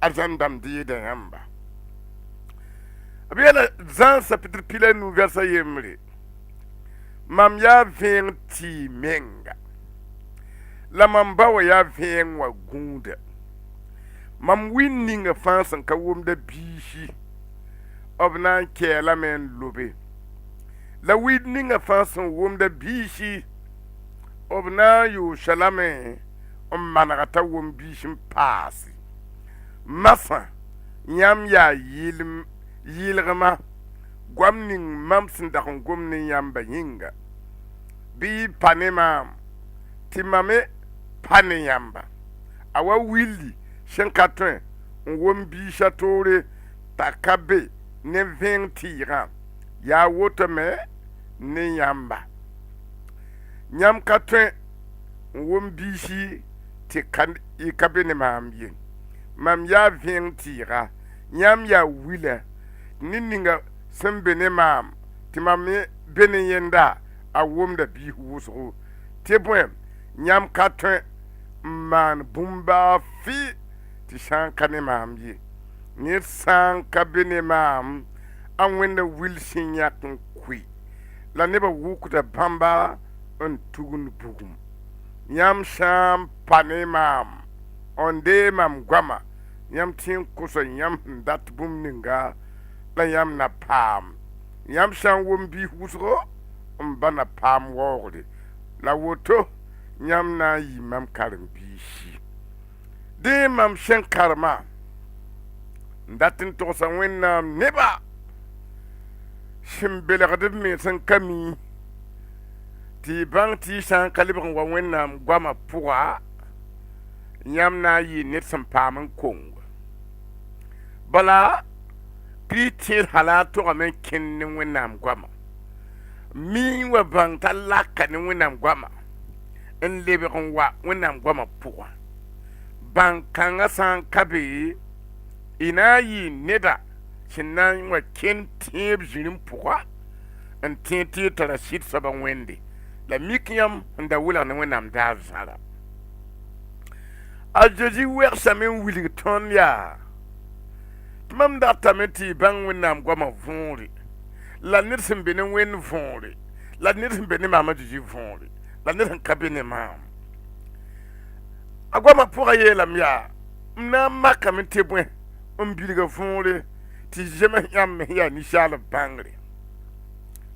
azandam di da yamba abiyala zan chapitre pila nu versa yemre mam ya veng ti menga la mam bawa ya veng wa gunda mam winning fansan ka wumda bishi obna kela men lobe la winning fansan wumda bishi obna yu shalame managata wum bishin pasi masa yam ya yilgama gwamning mamsin da gwamnin yamba yinga bi panema timame pane yamba awa willi shenkatun wum bisha tore takabe ne ventira ya wotame ne yamba nyam katun wum bishi ti kan ikabe ne mamye mam ya ventira nyam ya wila ninninga sembe ne mam ti mame bene yenda a wumda bi wusu te bwen nyam katun man bumba fi ti shanka ne mamye ni sanka bene mam an wenda wilsin yakin kwi la neba wukuta bamba an tugun bugum nyam sham pane mam onde mam gwama nyam tin kusa nyam dat bum ninga la yam na pam yam shan wum bi husro bana pam worde la woto nyam na yi mam karim bi shi de mam shan karma datin to san wenna neba shimbelagde me san kami ti bang ti shan kalibon wa wenna gwama puwa nyam na yi net san pam kong bala kritir halato amen kinni wenam gwama mi wa bang talaka ni wenam gwama en lebe kon wa wenam gwama puwa bang kanga san kabe ina yi neda sinan wa kin tib jirin puwa en tinti tara shit saban wende la mikyam nda wula ni wenam da zara ajoji wer samen wili ton ya mam da tameti bang wenam gwama vonri la nirsin benin wen vonri la nirsin benin mama jiji vonri la nirsin kabine mam agwama pura yelam ya mna maka mete bwen umbiliga vonri ti jeme yam ya ni shala bangri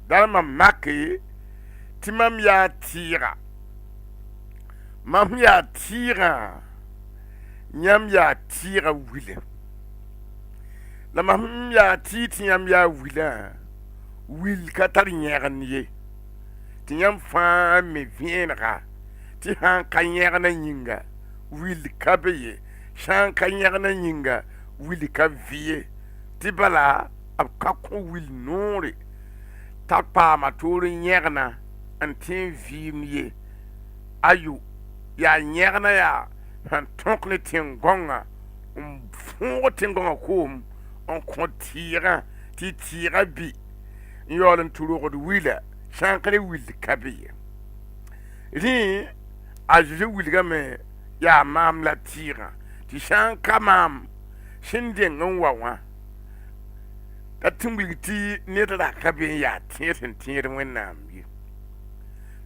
dal mam maki ti mam ya tira nyam ya tira wile la mam ya titi yam ya wila wil katar nyagan ye ti yam fa me vienra ti han kanyana nyinga wil kabeye shan kanyana nyinga wil ka vie ti bala ab kakko wil nore tapa maturi nyagna antin vimye ayu ya nyagna ya han tonkle tingonga fongo tingonga kum on kontira ti tira bi yolen tulugo de wila shankare wil kabiye ri ajuje wilga me ya mam la tira ti shanka mam shinde ngwa datumuliti neta kabiye ya tira wenam yi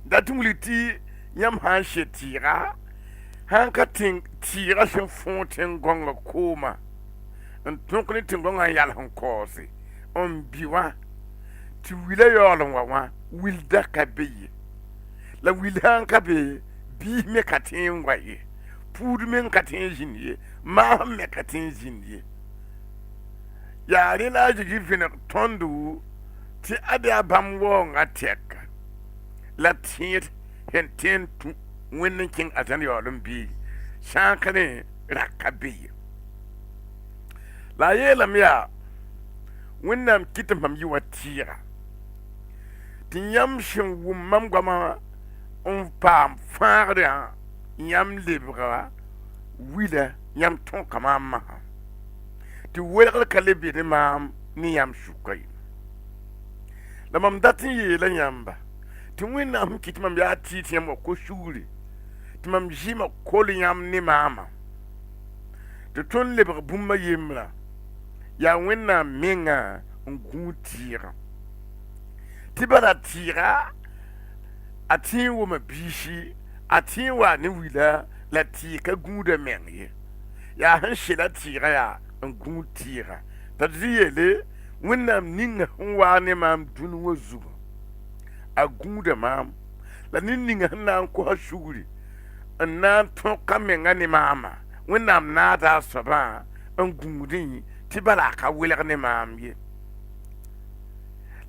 datumuliti yam han tira han ka tira shin fonten gonga kuma en tonkni tingonga yal han kosi on biwa ti wila yolon wa wilda kabiye la wilhan kabe bi me katin waye pud men katin jinye ma me katin jinye ya ri la jigi fina tondu ti ada bam wo ngatek la tiet hen tentu wennen king atan yolon bi shankane rakabiye la yela miya wennam kitam mam yi watira ti yam shin wum mam gwama on pam faara yam libra wila yam ton kama ma ti welgal kalebi ni mam ni yam shukai la mam datin yi la yamba ti wennam kitam mam ya ti yam ko shuri ti mam jima kol yam ni mama tɩ tõnd lebg bũmba yembrã yaa wẽnnaam mengã n gũud tɩɩgã tɩ bala tɩɩga a tɩ n wʋma biisi a tɩ n wa ne wila la tɩɩg ka gũuda meng ye yaa sẽn sela tɩɩga yaa n gũud tɩɩga t'a tɩ yeele wẽnnaam ninga sẽn waa ne maam dũni wã zugã a gũuda maam la ned ninga sẽn na n kos sugri n na n tõka menga ne maama wẽnnaam naada a soabã n gũudẽ tɩ bala a ka welg ne maam ye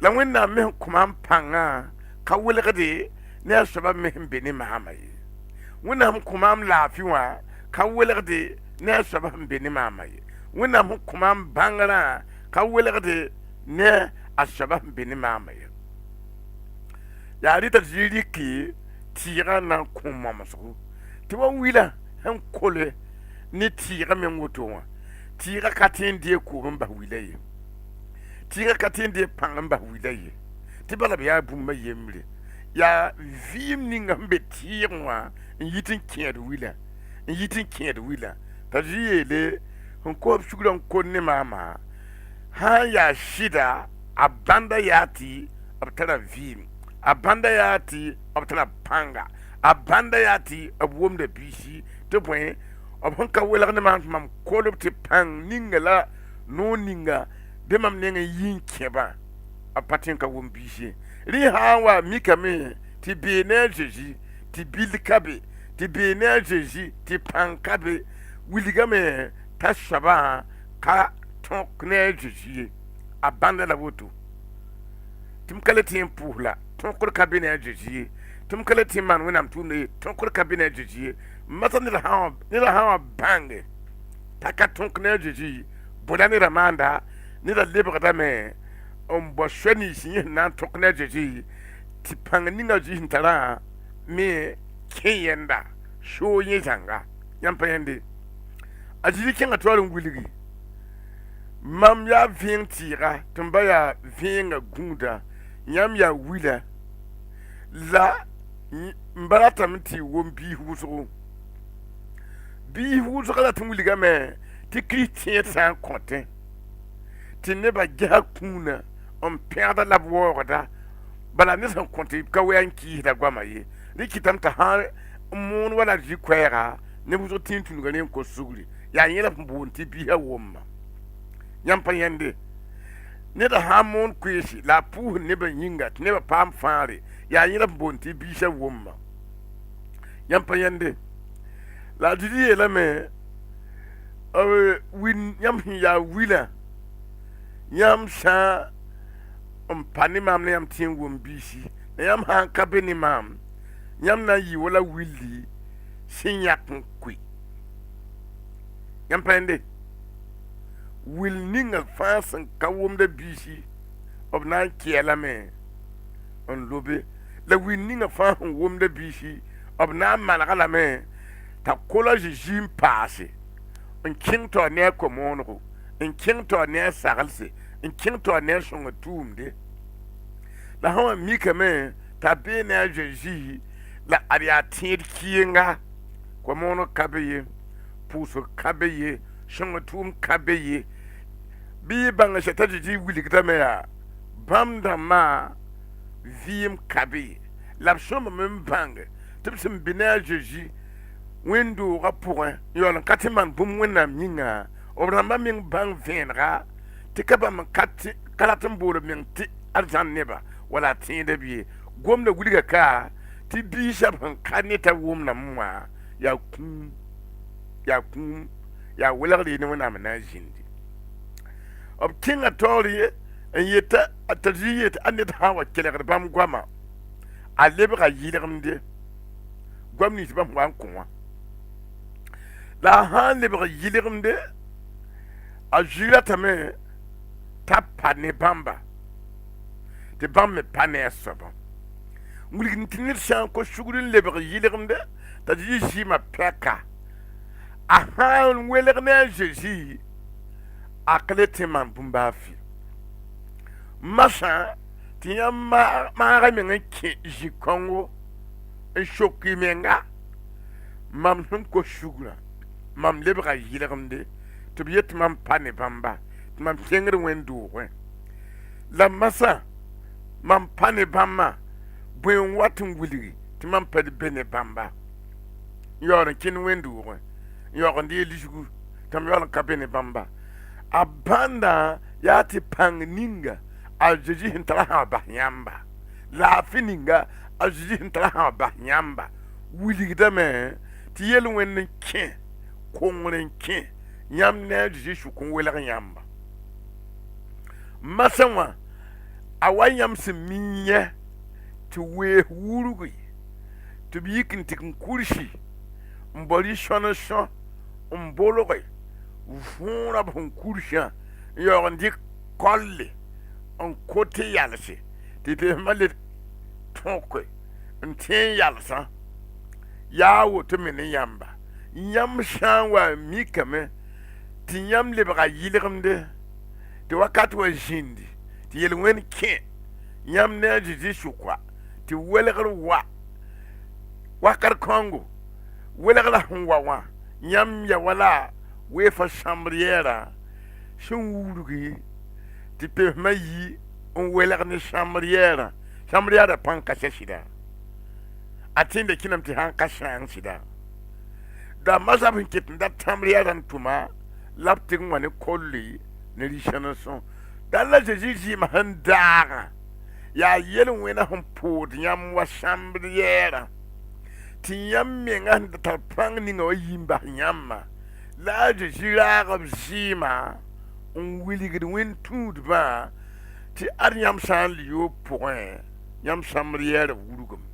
la wẽnnaam me sẽn kõ maam pãngã ka welgde ne a soaba me sẽn be ne maama ye wẽnnaam sẽn kõ maam laafɩ wã ka welgde ne a soaba sẽn be ne maama ye wẽnnaam sẽn kõ maam bãngrã ka welgde ne a soaba sẽn be ne maama ye yaa rɩta tɩ rɩke tɩɩgã na n kõ momsgo tɩ wa wila sẽn kole ne tɩɩgã me woto wã tɩɩgã ka tɩ n dee koog n bas wila ye tɩɩgã ka tɩ n dee pãng n bas wila ye tɩ bala b yaa bũmba yembre yaa vɩɩm ninga sẽn be tɩɩg wã n yit n kẽed wila n yit n kẽed wila t'a tɩ yeele sẽn kos sugrã n kon ne maama sã n yaa sɩda a bãnda yaa tɩ b tara vɩɩm a bãnda yaa tɩ b tara pãnga a bãnda yaa tɩ b wʋmda biisi tɩ bõe b sẽn ka welg ne maam tɩ mam kolb tɩ pãng ninga la noor ninga bɩ mam neng n yi n kẽbã a pa tɩ n ka wʋm biisi rẽ sã n wa mikame tɩ bee ne a zeezi tɩ bil ka be tɩ bee ne a zeezi tɩ pãng ka be wilgame t'a soabã ka tõk ne a zeezi ye a bãnda la woto tɩ m ka le tɩ n pʋʋs la tõkr ka be ne a zeezi ye tɩ m ka le tɩ n maan wẽnnaam tʋʋmda ye tõkr ka be ne a zeezi ye masa ned sã wã bãnge t'a ka tõk ne a zeezi bõda neda maanda neda lebgdame n bao soa nins yẽ sẽn na n tõk ne a zeezi tɩ pãng ninga zĩ sẽn tarã me kẽ yẽnda soo yẽ zãnga yãmb pa yẽnde a zeezi kẽngã toar n wilgi mam yaa vẽeng tɩɩga tɩ m ba yaa vẽenga gũuda yãmb yaa wila la n ba ratame tɩ wʋm biis wʋsgo biis wʋsga la tɩ wilgame tɩ kiristẽed sã n kõtẽ tɩ nebã gesa kũuna n pẽgda la b waoogda bala ned sẽn kõ tɩ ka wɛɛ n kiisda goamã ye rɩ kɩtame t'a sã n moon wala zĩ-koɛɛga ne wʋsg tɩ n tũnuga ne n kos sugri yaa yẽ la sẽn boond tɩ biisã wʋmba yãmb pa yẽnde neda sã n moon koeese la a pʋʋsd nebã yĩnga tɩ nebã paam fãare yaa yẽ la sẽn boond tɩ biisã wʋmba yãmb pa yẽnde la a tɩ tɩ yeelame yãmb sẽn yaa wila yãmb sã n pa ne maam la yãmb tɩ n wʋm biisi la yãmb sã n ka be ne maam yãmb na n yɩ wala willi sẽn yãk n koe yãmb pa yẽnde wil ninga fãa sẽn ka wʋmda biisi b na n kɛɛlame n lobe la wil ninga fãa sẽn wʋmda biisi b na n manega lame t'a kola zeezi n paase n kẽng tao ne a komoonego n kẽng tao ne a saglse n kẽng tao ne a sõnga tuumde la sã wã mikame t'a bee ne a zeezi la ad yaa tẽed kɩɩnga komooneg ka be ye pʋʋsg ka be ye sõnga tuum ka be ye bɩ y bãnga sɛ t'a zeezi wilgdame yaa bãmb dãmbã vɩɩm ka be ye la b sõmame n bãnge tɩ b sẽn be ne a zeezi wẽn-doogã pʋgẽ n yaool n ka tɩ maan bũmb wẽnnaam yĩnga b rãmbã meng bãng vẽenega tɩ ka bãmb ka rat n boolb meng tɩ arzãn neba wala a tẽeda b ye gomda wilga ka tɩ biisã b sẽn ka ne t'a wʋmdame wã yaa kũum yaa welgd ye ne wẽnnaam na n zĩndi b kẽnga taoor ye n yeta t'a zĩ yet a ned sã n wa kelgd bãmb goama a lebga yɩlgemde goam nins bãmb wa n kõ wã la a sã n lebg yɩlgemde a zĩ ratame t'a pa ne bãmba tɩ bãmb me pa ne a soabã wilg tɩ ned sã n kos sugr n lebg yɩlgemde t'a zĩ zɩɩmã pɛka a sã n welg ne a zeezi a ka le tɩ maan bũmba fɩ masã tɩ yãmb maaga meng n kẽ zĩ-kõngo n sok y menga mam sẽn kos sugrã mam lebga yɩlgemde tɩ b yet mam pa ne bãmba tɩ mam kẽngr wẽn-doogẽ la masa mam pa ne bãmba bõe n wat n wilgi tɩ mam pa d be ne bãmba n yaool n kẽnd wẽn-doogẽ n yaoog n dee lisgu tɩ m yaool n ka be ne bãmba a bãnda yaa tɩ pãng ninga a zeezi sẽn tara sã bas yãmba laafɩ ninga a zeezi sẽn tara sã bas yãmba wilgdame tɩ yel-wẽnd n kẽ kongr n kẽ yãmb ne a zeezi sʋk n welg yãmba masã wã a wa yãmb sẽn mi yẽ tɩ wees wurgi tɩ b yik n tɩk n kursi n bor y sõn-sõn n bolge võora b sẽn kursã n yaoog n dɩk kolle n kote yalse tɩ teesmã le tõke n tẽen yalsã yaa woto me ne yãmba yãmb sã n wa mikame tɩ yãmb lebga yɩlgemde tɩ wakat wa zĩndi tɩ yel-wẽnd kẽ yãmb ne a zeezi sʋka tɩ welgr wa wakat kõngo welgrã sẽn wa wã yãmb ya wala weefa sãmbr yɛɛra sẽn wurgi tɩ peesmã yi n welg ne sãmbr yɛɛra pãng ka sɛ sɩda a tẽnda kẽnam tɩ sãn ka sãang sɩda da masab sẽn ket n dat sãmbr yɛɛra n tʋma la b tɩg n wa ne kolli ne rɩ-sãn-sõn dala zeezi zɩɩmã sẽn daagã yaa yel-wẽnã sẽn pood yãmb wa sãmbr yɛɛra tɩ yãmb menga sẽn da tar pãng ninga wa yɩ n bas yãmbã la a zeezi raag b zɩɩmã n wilgd wẽn-tũudbã tɩ ad yãmb sã n liyoob pʋgẽ yãmb sãmbr yɛɛra wurgem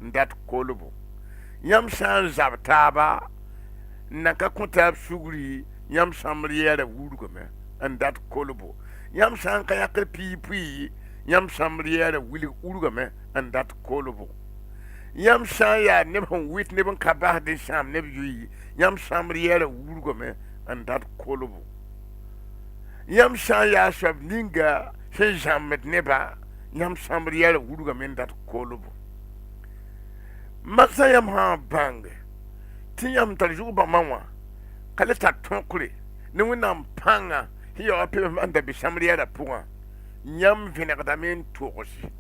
n dat kolbo yãmb sã n zab taaba n nan ka kõ taab sugri yãmb sãmbr yɛɛra wurgame n dat kolbo yãmb sã n ka yãkr pii yãmb sãmbr yɛɛra wurgame n dat kolbo yãmb sã n yaa neb sẽn wɩt neb n ka basd n sãam neb yoyi yãmb sãmbr yɛɛra wurgame n dat kolbo yãmb sã n yaa soab ninga sẽn zãmbd neba yãmb sãmbr yɛɛra wurgame n dat kolbo masã yãmb sã n bãnge tɩ yãmb tar zug bãmbã wã ka le tar tõkre ne wẽnnaam pãnga sẽn yaoa peesmã n da be sãmbr yɛɛra pʋgã yãmb vẽnegdame n togse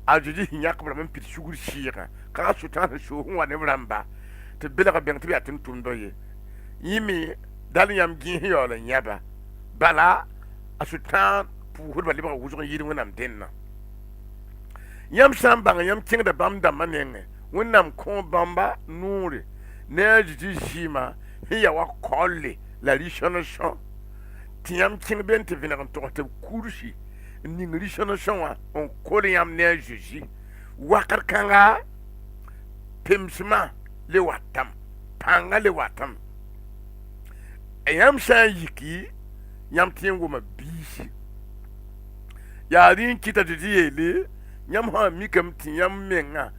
a zeezi sẽn yãk b rame n pid sugr sɩɩgã kaga sʋtã sẽn soos n wa neb rãmba tɩ belga bẽng tɩ b yaa tɩ n tʋmda ye yĩme dal yãmb gẽes yaool n yãba bala a sʋtã puusdbã lebga wʋsg n yɩɩd wẽnnaam dẽnnã yãmb sã n bãng yãmb kẽngda bãmb dãmbã nengẽ wẽnnaam kõ bãmba noore ne a zeezi zɩɩmã sẽn ya wa kolle la rɩ-sõn-sõn tɩ yãmb kẽng be n tɩ vẽneg n togs tɩ b kursi n ning rɩ-sõn-sõn wã n kol yãmb ne a zeezi wakat kãnga pemsmã le watame pãnga le watame yãmb sã n yiki yãmb tɩ n wʋma biisi yaa rɩ n kɩta tɩ tɩ yeele yãmb sã n mikame tɩ yãmb menga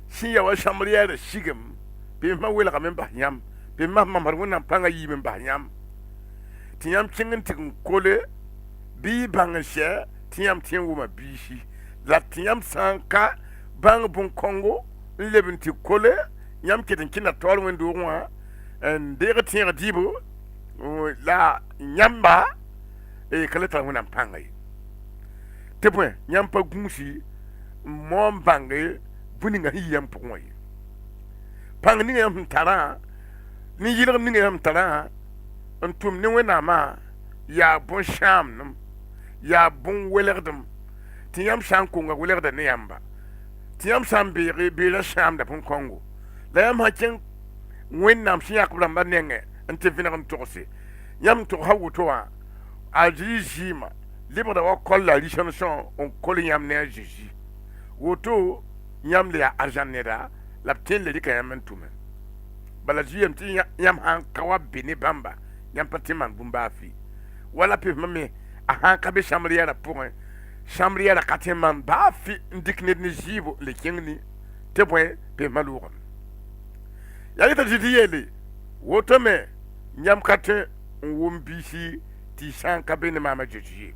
sẽn ya wa sãmbr yɛɛra sigem peesmã welgame n bas yãmb peesmã sẽn mamsd wẽnnaam pãngã yiime n bas yãmb tɩ yãmb kẽng n tɩg n kole bɩ y bãng n sɛ tɩ yãmb tɩ n wʋma biisi la tɩ yãmb sã n ka bãng bõn-kõngo n leb n tɩ kole yãmb ket n kẽnda taoor wẽn-doogẽ wã n deeg tẽeg dɩɩbo la yãmba ka le tar wẽnnaam pãnga ye tɩ bõe yãmb pa gũusi n moon bãnge bũ ninga sẽn yi yãmb pʋgẽ wã ye pãng ninga yãmb sẽn tarã ne yɩlg ninga yãmb tarã n tʋm ne wẽnnaamã yaa bõn-sãamdem yaa bõn-welgdem tɩ yãmb sã n konga welgda ne yãmba tɩ yãmb sã n beege beera sãamda bõn-kõngo la yãmb sã kẽng wẽnnaam sẽn yãk b rãmbã nengẽ n tɩ vẽneg n togse yãmb togsa woto wã a zeezi zɩɩmã lebgda wa kol la rɩ-sõn-sõn n kol yãmb ne a zeezi woto yãmb le yaa arzãn neda la b tẽn le rɩka yãmb n tʋme bala zɩɩm tɩ yãmb sãn ka wa be ne bãmba yãmb pa tɩ maan bũmb-baafi wala peesmã me a sãn ka be sãmbr yɛɛra pʋgẽ sãmbr yɛɛra ka tɩ n maan baafi n dɩk ned ne zɩɩbo le kẽng ni tɩ bõe peesmã loogame yaa yeta tɩ tɩ yeele woto me yãmb ka tõe n wʋm biisi tɩ y sã n ka be ne maamã zeezi ye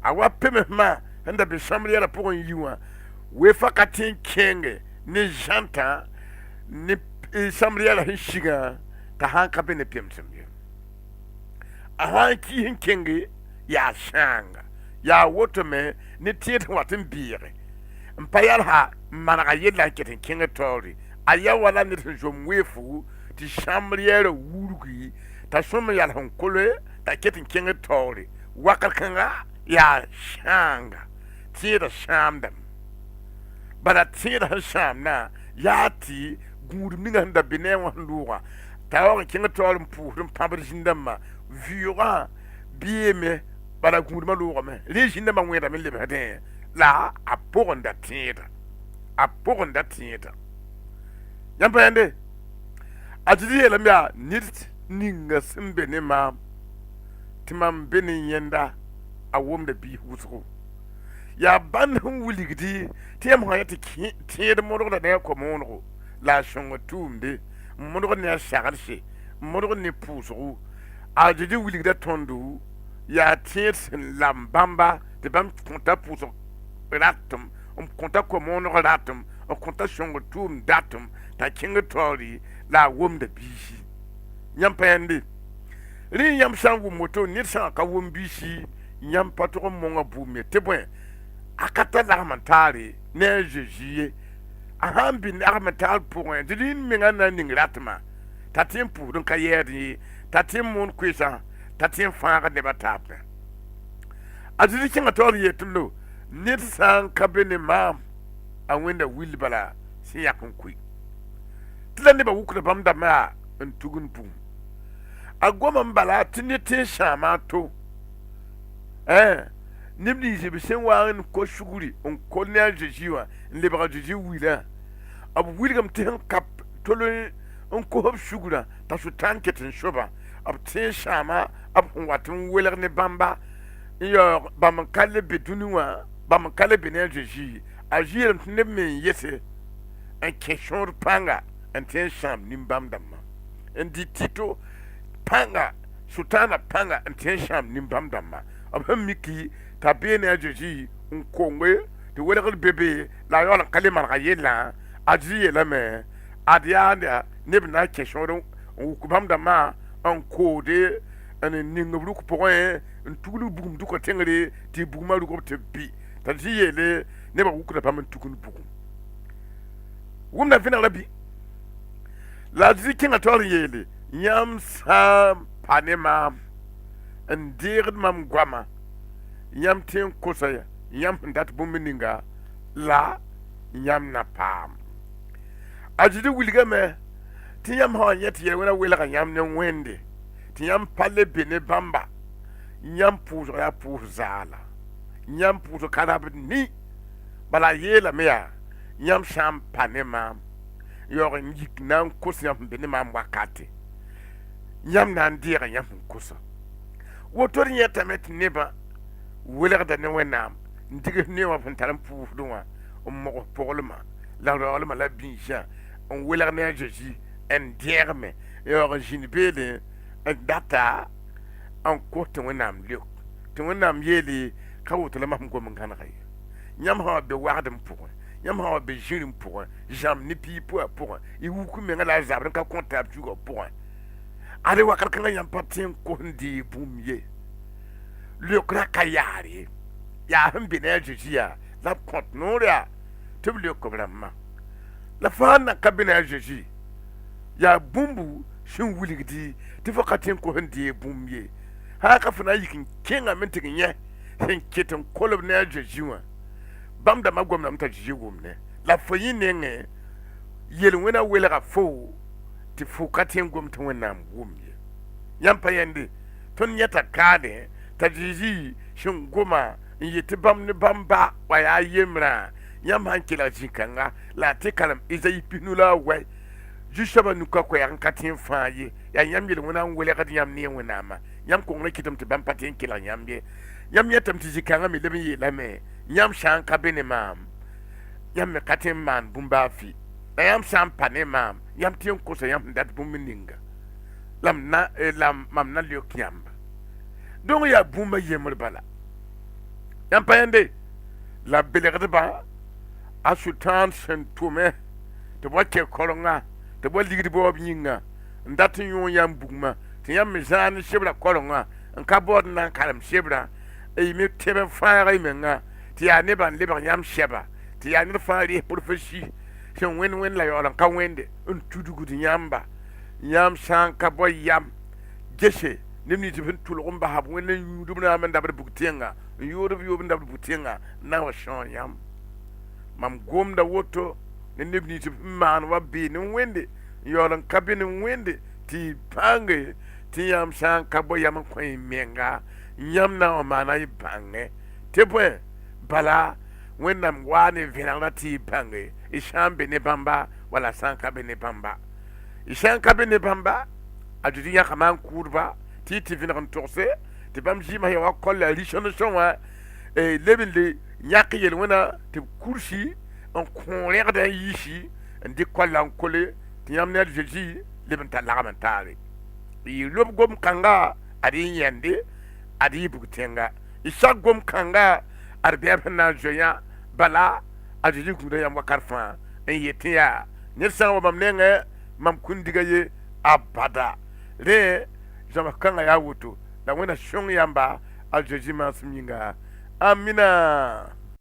a wa pemsmã sẽn da be sãmbr yɛɛra pʋgẽ yi wã weefa ka tɩ n kẽenge ne zãntã ne sãmbr yɛɛra sẽn sigã t'a sãn ka be ne pemsem ye han ki hin kenge ya shanga ya woto me ne tiet watin biere mpayar ha managa yella ketin kinga tori aya wala ne jom wefu ti shamriere wurgi ta som ya han kole ta ketin kinga tori wakar kanga ya shanga tiet shamdam bara tiet sham na ya ti gud minga da bine wa nduwa ta wa kinga tori mpudum pabri jindama viura bieme bara gud ma luwa me le jindama weda me lebe hade la a pogon da tieta yamba yande ajidi yela mya nit ninga simbe ne ma timam benin yenda a wom da bi husu ya ban hun wuligidi tiyam ha yati tieda modo da ne ko mono la shongo tumbe modo ne shagalshe modo ne pusu ajidi wuligida tondu ya tiet lambamba de bam konta pusu ratum konta ko mono ratum konta shongo tum datum ta kinga tori la wom da bishi nyam pende ri nyam sangu moto ni san ka wom bishi nyam patro monga bume tebwen akata la mantari ne jejiye ahambi na mental point din minga na ningratma tatim pudun ka yedi tatim mon kwisa tatim fanga de batapne adidi kinga tori yetulo nit san kabene mam a wenda wilbala si yakun kui tlande ba wukuna bamda ma ntugun pum agoma mbala tinite shama to nimni je bisen waan ko shuguri on kolnya jejiwa lebra jeji wila ab wilgam ten kap tolo on ko hob shugura ta su tanketin shoba ab tin shama ab watin weler ne bamba yo bam kalle bedunuwa bam kalle benen jeji agir ne men yese en question panga en tin sham nimbam damma en di tito panga sutana panga en tin sham nimbam damma ab miki tabene ajeji nkongwe de wele bebe la yona kalima ga yela aji yela me adia ne bina question ukubam da ma en code en ningabru ko point en tugulu bugum du ko tengere ti buguma du ko te bi ta ji yele ne ba ukuna pam tukun bugum wumna fina rabi la ji kinga tor yele nyam sam panema en dir mam gwama yam tin kosa yam dat bumininga la yam na pam ajidi wilga me ti yam ha yeti ye wena wela yam ne wende ti yam pale bene bamba yam puzo ya puzala yam puzo karab ni bala yela me ya yam champagne ma yo ngik nan kosa yam bene mam wakati yam nan dira yam kosa wotor nyeta met neba wela da ne wenam ndige ne wa fantaram pu dunwa mo polma la rolma la binsha on wela ne jeji en dierme e origine bele en data en cote wenam luk to wenam yeli kawto la mam gom kan kay nyam ha be wadam pour nyam ha be jirim pour jam ni pi pour i wu ku me ngala zabra ka comptable tu go pour ale wakal kan nyam patin ko ndi bumye le krakayari ya hambi na jejiya la kontnoria tibli ko bramma la fana kabina jeji ya bumbu shin wuligdi tifakatin ko hande bumye haka fana yikin kinga mintin ye hin kitin kolob na jejiwa bam da magwam na mta jeji gumne la fayin ne yel wena wela ga fo ti fukatin gumtin wannan gumye yampa yende ton yata kade tajiji shin goma yiti bam ni bamba wa ya yemra yam hankila jinkanga la te kalam izai pinula wai jushaba nuka ko yan katin faye ya yam yel wona wele kat yam ne wona ma yam ko ngre kitam te bam patin kila yam ye yam yetam ti jinkanga mi lebe ye lame yam shan ka bene mam yam me katin man bumba fi yam shan pane mam yam tin ko so yam dat bumininga lam na lam mam na liok yamba donc ya bumba yemr bala yam payende la belegde ba a sultan sentume te boke kolonga te bo ligdi bo binga ndatin yon yam bugma te yam mizani shebla kolonga n ka baood n na n karem sebra y me tẽb n fãag y menga tɩ yaa nebã n lebg yãmb sɛba tɩ yaa ned fãa res profesi sẽn wẽnd la yaool n ka wẽnde n tudgd yãmba yãmb sã n ka bao yam gese neb nins b sẽn tʋlg n basb wẽnd n yũudb naam n dabd bug-tẽngã n yoodb yoob n dabd bug-tẽngã n na n wa sõor yãmb mam gomda woto ne neb nins b sẽn maan wa bee ne wẽnde n yaool n ka be ne wẽnde tɩ pãnge tɩ yãmb sã n ka bao yam n kõ y menga yãmb na n wa maana y bãngẽ tɩ bõe bala wẽnnaam waa ne vẽnegrã tɩ y bãnge y sã n be ne bãmba wala sã n ka be ne bãmba y sã n ka be ne bãmba a zud yãka maan kʋʋdba tɩ y tɩ vẽneg n togse tɩ bãmb zɩɩmã ya wa kɔl la rɩsõnsõ wã leb n le yãk yel-wẽna tɩ b kursi n kõ rẽgda n yiisi n dɩk kɔlla n kole tɩ yãmb ne a zeezi leb n tar lagm n taare y lob gom kãnga ad y yẽnde ad y bug-tẽnga y sak gom kãnga ad bɩa sẽn na n zoyã bala a zeezi gũuda yãmb wakat fãa n yetɩ yaa ned sã n wa mam nengẽ mam kũndiga ye abada rẽ zãms kãngã yaa woto la wẽna sõng yãmba a zeezi maasem yĩnga amina